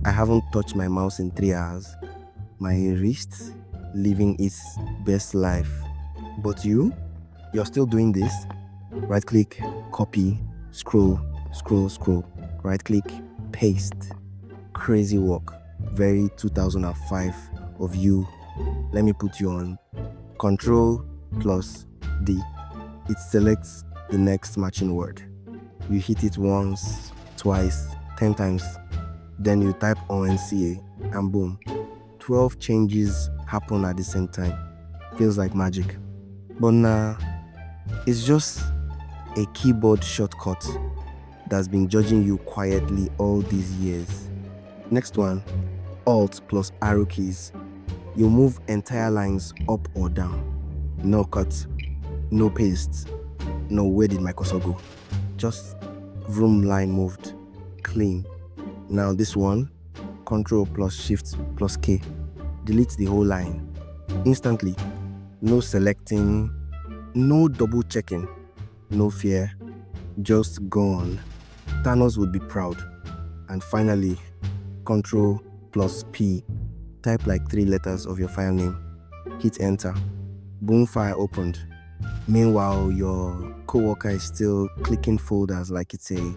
I haven't touched my mouse in 3 hours. My wrist living its best life. But you're still doing this? Right click, copy, scroll, scroll, scroll. Right click, paste. Crazy work. Very 2005 of you. Let me put you on Ctrl+D. It selects the next matching word. You hit it once, twice, 10 times. Then you type ONCA and boom. 12 changes happen at the same time. Feels like magic. But nah, it's just a keyboard shortcut that's been judging you quietly all these years. Next one, Alt plus arrow keys. You move entire lines up or down. No cut, no paste, no where did my cursor go. Just vroom line moved, clean. Now this one, Ctrl+Shift+K. Delete the whole line. Instantly. No selecting, no double checking, no fear, just gone. Thanos would be proud. And finally, Ctrl+P. Type like 3 letters of your file name. Hit enter. Boom, file opened. Meanwhile, your coworker is still clicking folders like it's a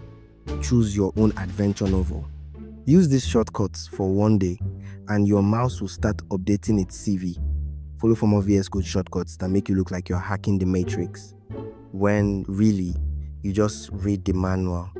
choose your own adventure novel. Use these shortcuts for one day and your mouse will start updating its CV. Follow for more VS Code shortcuts that make you look like you're hacking the matrix, when really, you just read the manual.